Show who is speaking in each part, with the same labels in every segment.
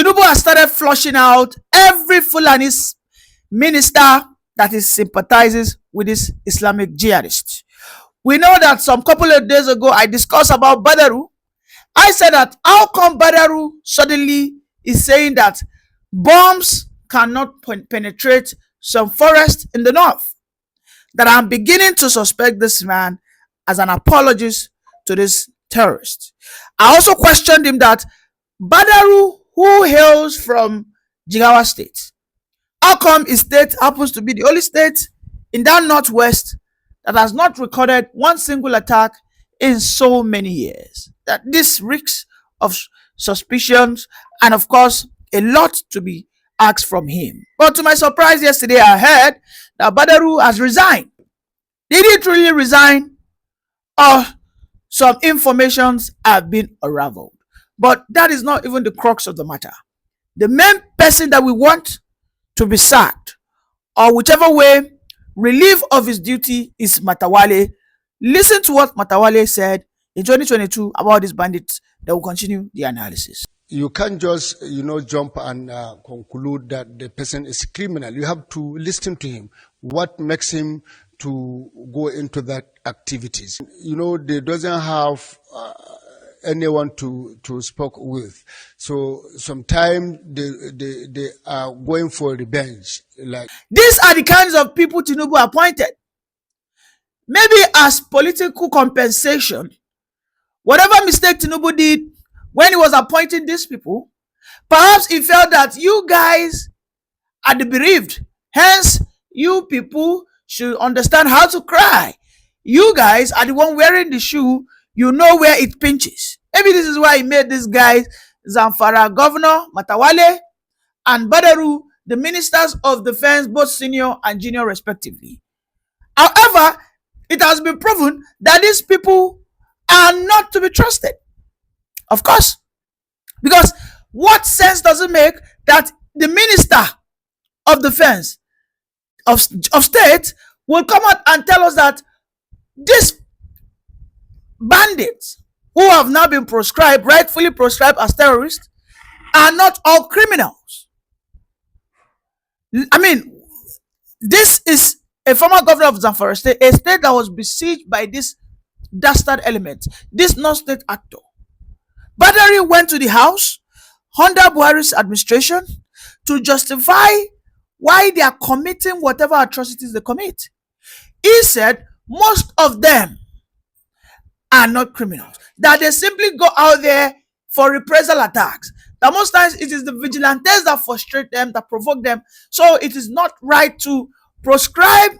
Speaker 1: Tinubu has started flushing out every Fulani minister that is sympathizes with this Islamic jihadist. We know that some couple of days ago I discussed about Badaru. I said that how come Badaru suddenly is saying that bombs cannot penetrate some forest in the north? That I'm beginning to suspect this man as an apologist to this terrorist. I also questioned him that Badaru, who hails from Jigawa State, how come his state happens to be the only state in that northwest that has not recorded one single attack in so many years? That this reeks of suspicions and, of course, a lot to be asked from him. But to my surprise, yesterday I heard that Badaru has resigned. Did he truly resign? Or some informations have been unraveled? But that is not even the crux of the matter. The main person that we want to be sacked, or whichever way, relief of his duty, is Matawale. Listen to what Matawale said in 2022 about these bandits. That will continue the analysis.
Speaker 2: You can't just, jump and conclude that the person is criminal. You have to listen to him. What makes him to go into that activities? They doesn't have anyone to speak with. So sometimes they are going for revenge. Like
Speaker 1: these are the kinds of people Tinubu appointed. Maybe as political compensation, whatever mistake Tinubu did when he was appointing these people, perhaps he felt that you guys are the bereaved. Hence, you people should understand how to cry. You guys are the one wearing the shoe. You know where it pinches. Maybe this is why he made these guys Zamfara Governor Matawale and Badaru the ministers of defense, both senior and junior respectively. However, it has been proven that these people are not to be trusted. Of course, because what sense does it make that the minister of defense of state will come out and tell us that these bandits who have now been rightfully proscribed as terrorists, are not all criminals? I mean, this is a former governor of Zamfara State, a state that was besieged by this dastard element, this non-state actor. Badari went to the house under Buhari's administration to justify why they are committing whatever atrocities they commit. He said most of them are not criminals, that they simply go out there for reprisal attacks, that most times it is the vigilantes that frustrate them, that provoke them. So it is not right to proscribe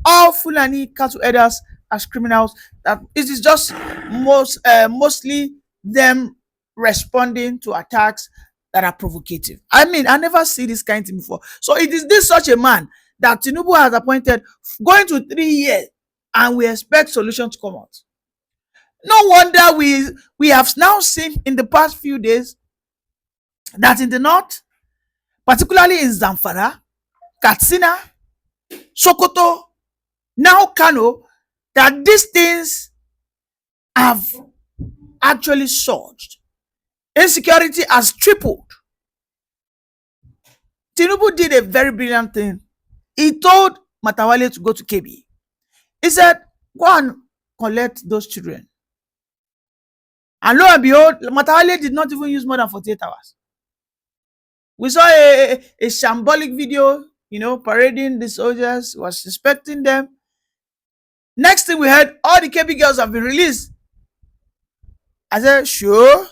Speaker 1: all Fulani cattle herders as criminals, that it is just mostly them responding to attacks that are provocative. I mean, I never see this kind of thing before. So it is this such a man that Tinubu has appointed going to 3 years, and we expect solutions to come out. No wonder we have now seen in the past few days that in the north, particularly in Zamfara, Katsina, Sokoto, now Kano, that these things have actually surged. Insecurity has tripled. Tinubu did a very brilliant thing. He told Matawale to go to KB. He said, go and collect those children. And lo and behold, Matawale did not even use more than 48 hours. We saw a shambolic video, parading the soldiers, was inspecting them. Next thing we heard, all the KB girls have been released. I said, sure.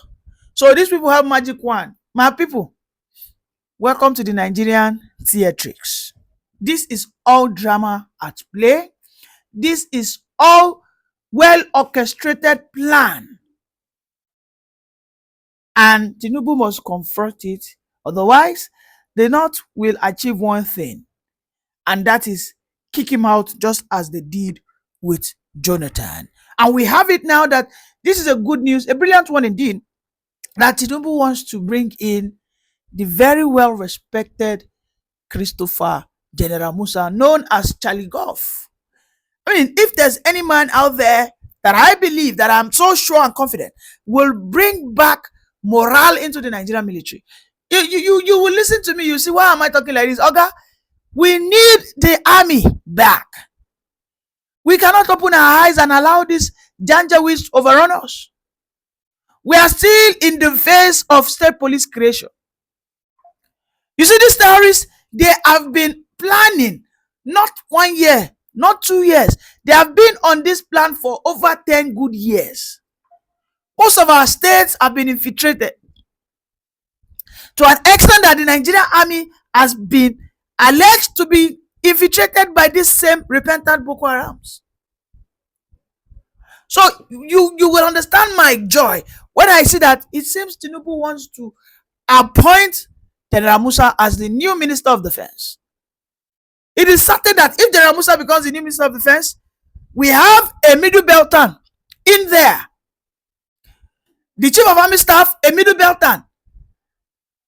Speaker 1: So these people have magic wand. My people, welcome to the Nigerian theatrics. This is all drama at play. This is all well-orchestrated plan. And Tinubu must confront it. Otherwise, the North will achieve one thing. And that is kick him out just as they did with Jonathan. And we have it now that this is a good news, a brilliant one indeed, that Tinubu wants to bring in the very well-respected Christopher Gen.Musa, known as Charlie Goff. I mean, if there's any man out there that I believe, that I'm so sure and confident, will bring back morale into the Nigerian military, You will listen to me. You see, why am I talking like this? Oga, we need the army back. We cannot open our eyes and allow this Janjaweeds overrun us. We are still in the phase of state police creation. You see, these terrorists, they have been planning not 1 year, not 2 years. They have been on this plan for over 10 good years. Most of our states have been infiltrated to an extent that the Nigerian army has been alleged to be infiltrated by this same repentant Boko Harams. So you will understand my joy when I see that it seems Tinubu wants to appoint Gen.Musa as the new Minister of Defense. It is certain that if Gen.Musa becomes the new Minister of Defense, we have a middle beltan in there. The Chief of Army Staff, a middle beltan.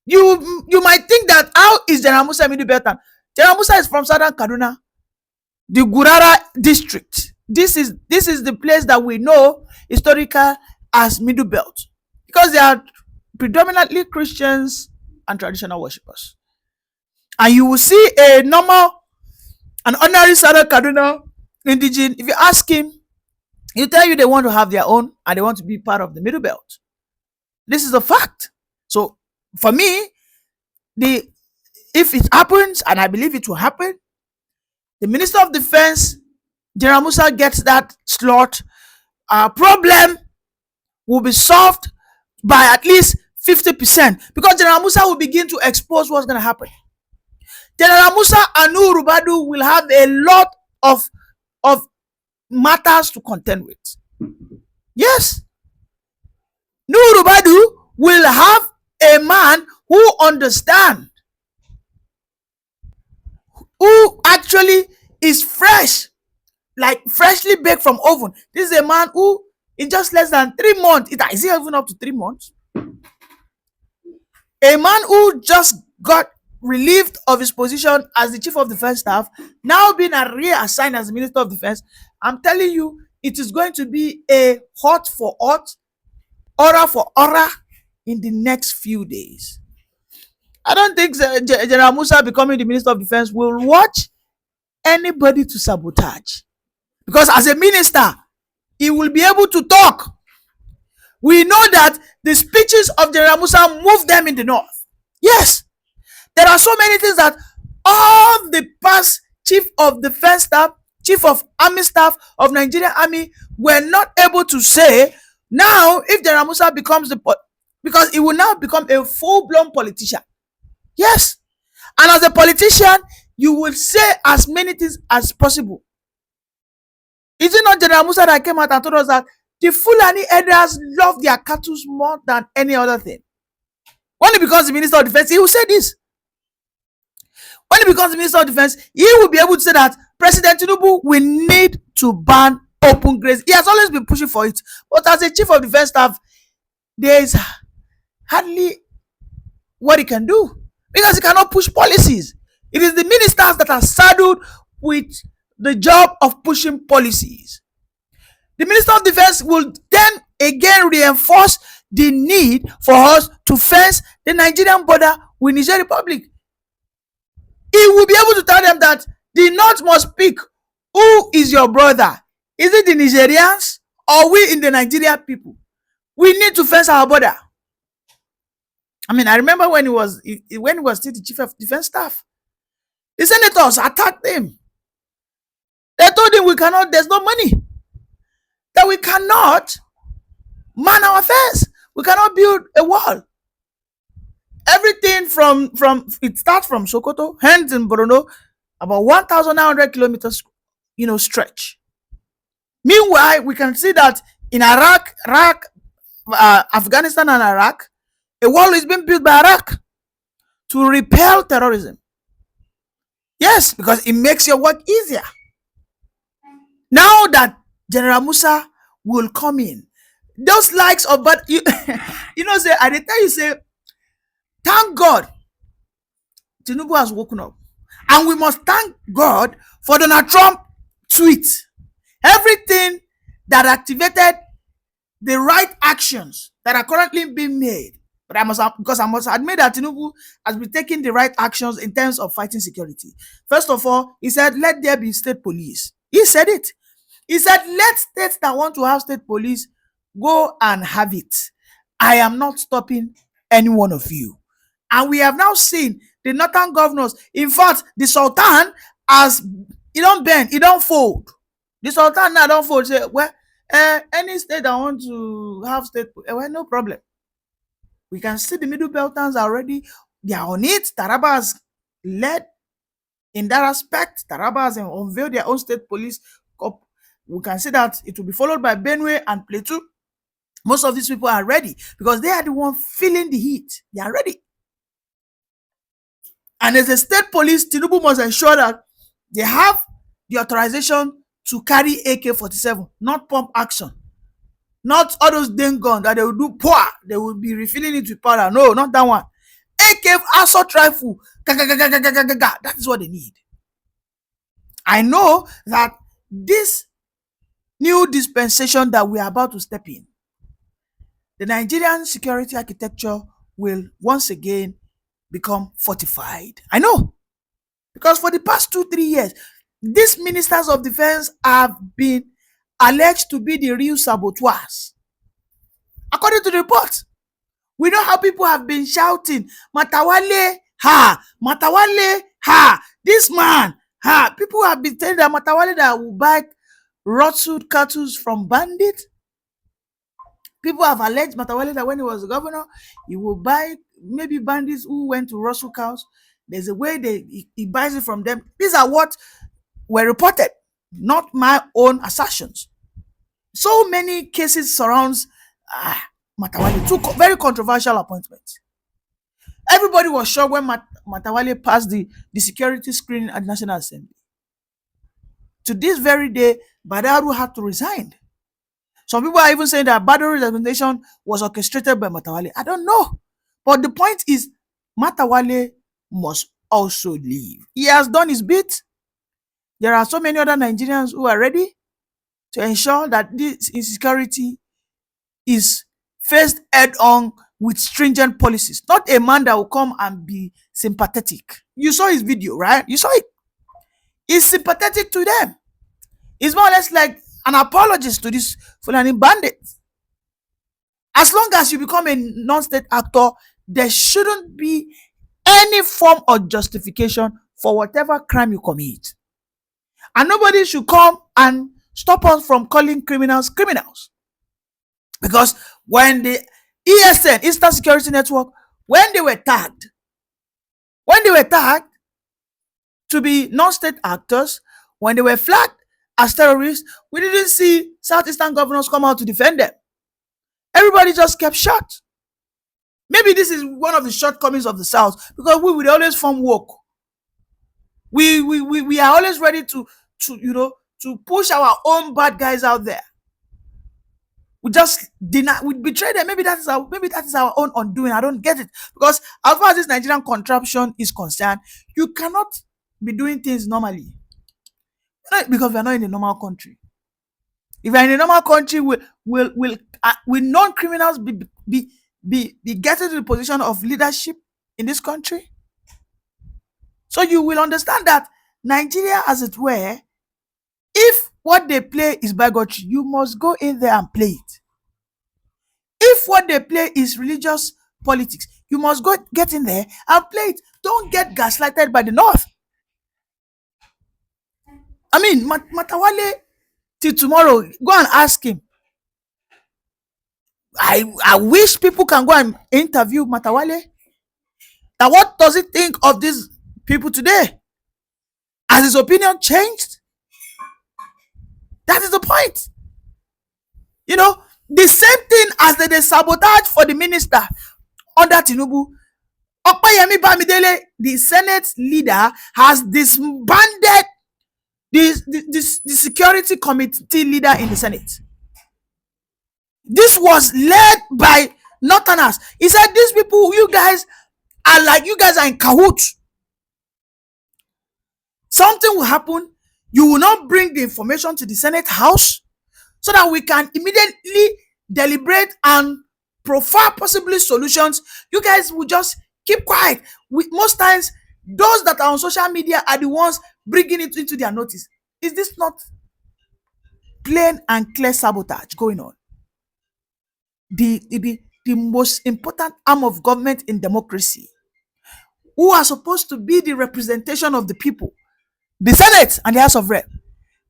Speaker 1: You might think that how is Gen.Musa a middle beltan? Gen.Musa is from Southern Kaduna, the Gurara district. This is the place that we know historical as Middle Belt, because they are predominantly Christians and traditional worshippers. And you will see an ordinary Southern Kaduna indigene. If you ask him, he'll tell you they want to have their own and they want to be part of the Middle Belt. This is a fact. So for me, if it happens, and I believe it will happen, the Minister of Defense, Gen.Musa, gets that slot, problem will be solved by at least 50%, because Gen.Musa will begin to expose what's going to happen. Gen.Musa and Nuhu Ribadu will have a lot of matters to contend with. Yes. Nuhu Ribadu will have a man who understands, who actually is fresh, like freshly baked from oven. This is a man who, in just less than 3 months, is it even up to 3 months? A man who just got relieved of his position as the Chief of Defense Staff, now being reassigned as the Minister of Defense. I'm telling you, it is going to be a hot for hot, aura for aura in the next few days. I don't think Gen.Musa becoming the Minister of Defense will watch anybody to sabotage, because as a minister, he will be able to talk. We know that the speeches of Gen.Musa move them in the north. Yes, there are so many things that all the past Chief of Defense Staff, Chief of Army Staff of Nigerian Army were not able to say. Now, if Gen.Musa becomes because he will now become a full-blown politician. Yes, and as a politician, you will say as many things as possible. Is it not Gen.Musa that came out and told us that the Fulani elders love their cattle more than any other thing? When he becomes the Minister of Defense, he will say this. When he becomes the Minister of Defense, he will be able to say that President Tinubu will need to ban open grazing. He has always been pushing for it. But as a Chief of Defense Staff, there is hardly what he can do, because he cannot push policies. It is the ministers that are saddled with the job of pushing policies. The Minister of Defense will then again reinforce the need for us to fence the Nigerian border with Niger Republic. He will be able to tell them that the North must speak. Who is your brother? Is it the Nigerians or we in the Nigerian people? We need to fence our border. I mean, I remember when he was still the Chief of Defense Staff, the senators attacked him. They told him there's no money, that we cannot man our fence, we cannot build a wall. Everything from it starts from Sokoto, hence in Borno, about 1,900 kilometers, stretch. Meanwhile, we can see that in Afghanistan and Iraq, a wall is being built by Iraq to repel terrorism. Yes, because it makes your work easier. Now that Gen.Musa will come in, those likes of, but say, I tell you, say, thank God Tinubu has woken up, and we must thank God for Donald Trump tweet. Everything that activated the right actions that are currently being made But because I must admit that Tinubu has been taking the right actions in terms of fighting security. First of all, he said, let there be state police. He said it. He said, let states that want to have state police go and have it. I am not stopping any one of you. And we have now seen the northern governors. In fact, the Sultan has, he don't bend, he don't fold. The Sultan now don't fold. Say, well, any state that want to have state, well, no problem. We can see the Middle Beltans already. They are on it. Taraba has led in that aspect. Taraba has unveiled their own state police. We can see that it will be followed by Benue and Plateau. Most of these people are ready because they are the one feeling the heat. They are ready. And as a state police, Tinubu must ensure that they have the authorization to carry AK-47, not pump action. Not all those dang guns that they will do poor. They will be refilling it with powder. No, not that one. AK assault rifle. That is what they need. I know that this new dispensation that we are about to step in, the Nigerian security architecture will once again become fortified. I know. Because for the past 2-3 years, these ministers of defense have been alleged to be the real saboteurs. According to the report, we know how people have been shouting, Matawale, ha, Matawale, ha, this man, ha. People have been telling that Matawale that will buy rotted cattle from bandits. People have alleged Matawale that when he was governor, he will buy maybe bandits who went to rustle cows. There's a way he buys it from them. These are what were reported, not my own assertions. So many cases surrounds Matawale. Two very controversial appointments. Everybody was shocked when Matawale passed the security screening at the National Assembly. To this very day, Badaru had to resign. Some people are even saying that Badaru's resignation was orchestrated by Matawale. I don't know. But the point is, Matawale must also leave. He has done his bit. There are so many other Nigerians who are ready to ensure that this insecurity is faced head-on with stringent policies. Not a man that will come and be sympathetic. You saw his video, right? You saw it. He's sympathetic to them. It's more or less like an apologist to these Fulani bandits. As long as you become a non-state actor, there shouldn't be any form of justification for whatever crime you commit. And nobody should come and stop us from calling criminals criminals. Because when the ESN, Eastern Security Network, when they were tagged to be non-state actors, when they were flagged as terrorists, we didn't see Southeastern governors come out to defend them. Everybody just kept shut. Maybe this is one of the shortcomings of the South, because we would always form woke. We are always ready to push our own bad guys out there. We just deny, we betray them. Maybe that is our own undoing. I don't get it. Because as far as this Nigerian contraption is concerned, you cannot be doing things normally. Because we are not in a normal country. If we are in a normal country, will non-criminals be getting to the position of leadership in this country? So you will understand that Nigeria, as it were, if what they play is bigotry, you must go in there and play it. If what they play is religious politics, you must go get in there and play it. Don't get gaslighted by the North. I mean, Matawale, till tomorrow, go and ask him. I wish people can go and interview Matawale. Now, what does he think of these people today? Has his opinion changed? That is the point. You know, the same thing as they sabotage for the minister under Tinubu. Opayemi Bamidele, the Senate leader, has disbanded the security committee leader in the Senate. This was led by Northerners. He said, these people, you guys are in cahoots. Something will happen. You will not bring the information to the Senate House so that we can immediately deliberate and profile possibly solutions, you guys will just keep quiet. Most times, those that are on social media are the ones bringing it into their notice. Is this not plain and clear sabotage going on? The most important arm of government in democracy, who are supposed to be the representation of the people, the Senate and the House of Rep,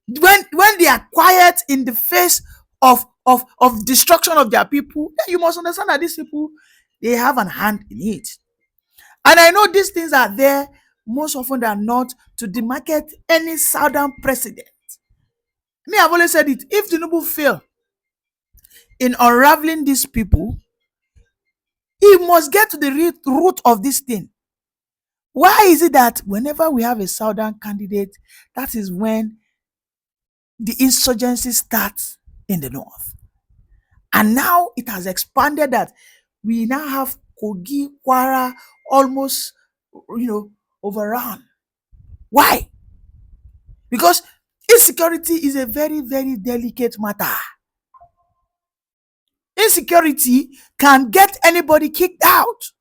Speaker 1: when they are quiet in the face of destruction of their people, then you must understand that these people, they have an hand in it. And I know these things are there most often than not to demarcate any southern president. Me, I've always said it. If Tinubu fail in unraveling these people, he must get to the root of this thing. Why is it that whenever we have a southern candidate, that is when the insurgency starts in the north? And now it has expanded that we now have Kogi, Kwara almost, overrun. Why? Because insecurity is a very, very delicate matter. Insecurity can get anybody kicked out.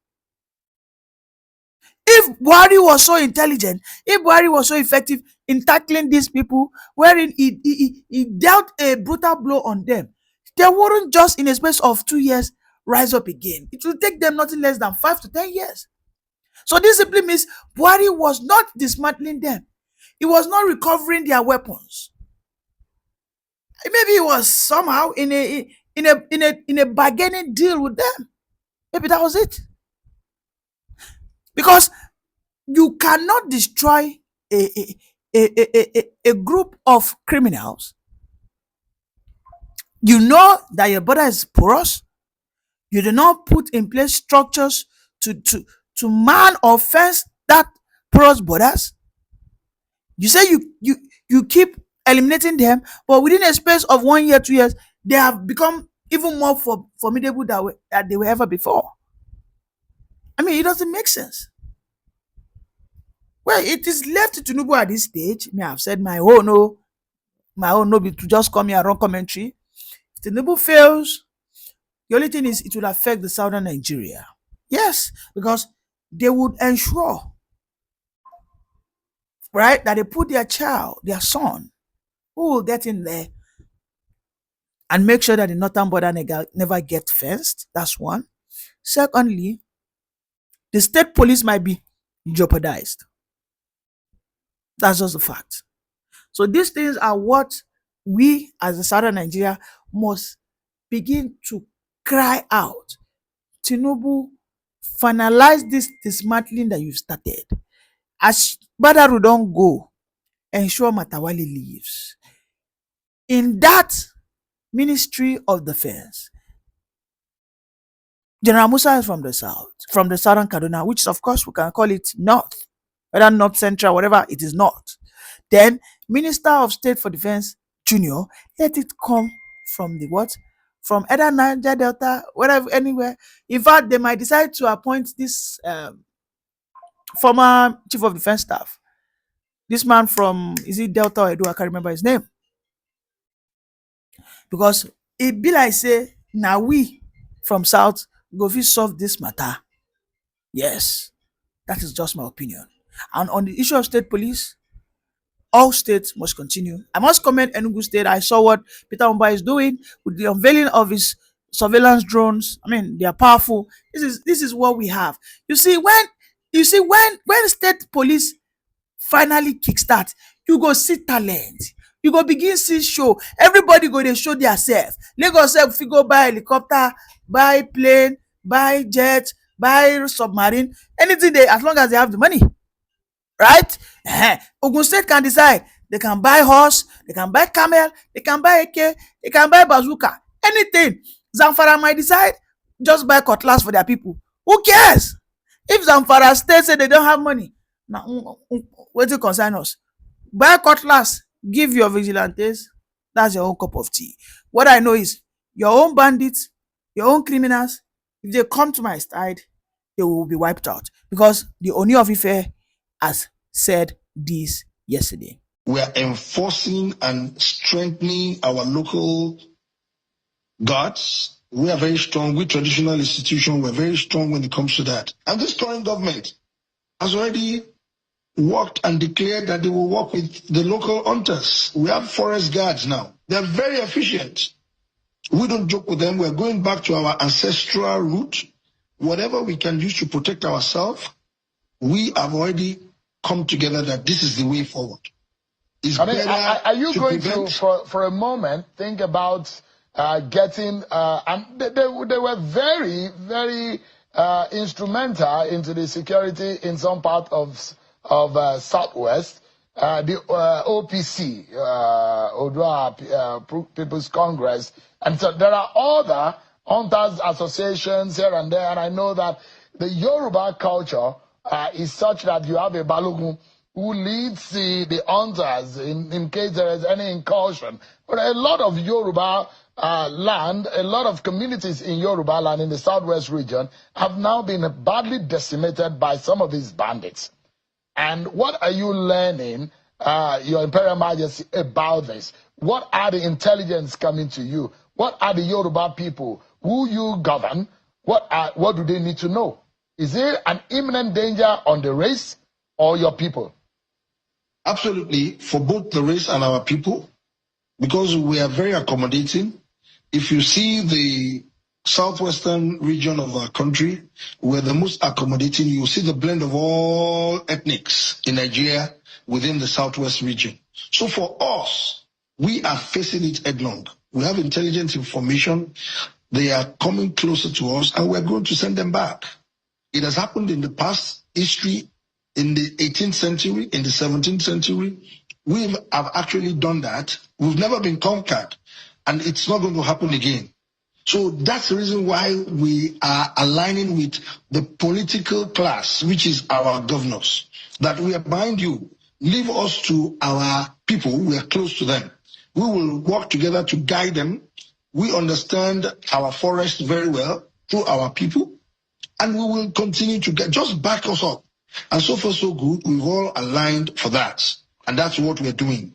Speaker 1: If Buhari was so intelligent, if Buhari was so effective in tackling these people, wherein he dealt a brutal blow on them, they wouldn't just in a space of 2 years rise up again. It will take them nothing less than 5 to 10 years. So this simply means Buhari was not dismantling them. He was not recovering their weapons. Maybe he was somehow in a bargaining deal with them. Maybe that was it. Because you cannot destroy a group of criminals. You know that your border is porous. You do not put in place structures to man or fence that porous borders. You say you keep eliminating them, but within a space of 1 year, 2 years, they have become even more formidable than they were ever before. I mean, it doesn't make sense. Well, it is left to Tinubu at this stage. Me, I've said my own no be to just come here and run commentary. If Tinubu fails, the only thing is it will affect the southern Nigeria. Yes, because they would ensure, right, that they put their child, their son, who will get in there and make sure that the northern border never get fenced. That's one. Secondly, the state police might be jeopardized. That's just a fact. So these things are what we as the southern Nigeria must begin to cry out. Tinubu, finalize this dismantling that you've started. As Badaru don't go, ensure Matawali leaves. In that Ministry of Defense, Gen.Musa is from the south, from the southern Kaduna, which of course we can call it north, whether north central, whatever, it is north. Then Minister of State for Defense Junior, let it come from the what? From either Niger Delta, whatever, anywhere. In fact, they might decide to appoint this former Chief of Defense Staff. This man from, is it Delta or Edo? I can't remember his name. Because it be like say, now we from South go fit solve this matter. Yes, that is just my opinion. And on the issue of state police, all states must continue. I must commend Enugu State. I saw what Peter Mba is doing with the unveiling of his surveillance drones. I mean, they are powerful. This is what we have. You see, when state police finally kickstart, you go see talent. You go begin see show. Everybody go dey show themselves. Lagos sef fit go buy helicopter, buy plane, buy jet, buy submarine, anything they, as long as they have the money. Right? Ogun State can decide. They can buy horse, they can buy camel, they can buy AK, they can buy bazooka, anything. Zamfara might decide, just buy cutlass for their people. Who cares? If Zamfara State say they don't have money, now what do concern us? Buy cutlass, give your vigilantes, that's your own cup of tea. What I know is your own bandits, your own criminals, if they come to my side, they will be wiped out. Because the Oni of Ife has said this yesterday.
Speaker 3: We are enforcing and strengthening our local guards, We are very strong. We traditional institutions, we're very strong when it comes to that. And this current government has already worked and declared that they will work with the local hunters. We have forest guards now. They're very efficient. We don't joke with them. We're going back to our ancestral root. Whatever we can use to protect ourselves, we have already come together that this is the way forward.
Speaker 4: Are you going to, for a moment, think about getting, and they were very, very instrumental into the security in some part of Southwest, the OPC, Odua People's Congress, and so there are other hunters associations here and there, and I know that the Yoruba culture is such that you have a Balogun who leads the hunters in case there is any incursion. But a lot of Yoruba land, a lot of communities in Yoruba land in the Southwest region have now been badly decimated by some of these bandits. And what are you learning, Your Imperial Majesty, about this? What are the intelligence coming to you? What are the Yoruba people who you govern? What do they need to know? Is there an imminent danger on the race or your people?
Speaker 3: Absolutely, for both the race and our people, because we are very accommodating. If you see the southwestern region of our country, we're the most accommodating. You see the blend of all ethnics in Nigeria within the southwest region. So for us, we are facing it headlong. We have intelligence information. They are coming closer to us, and we're going to send them back. It has happened in the past history, in the 18th century, in the 17th century. We have actually done that. We've never been conquered, and it's not going to happen again. So that's the reason why we are aligning with the political class, which is our governors, that we are behind you. Leave us to our people. We are close to them. We will work together to guide them. We understand our forest very well through our people, and we will continue to just back us up. And so far, so good. We've all aligned for that. And that's what we're doing.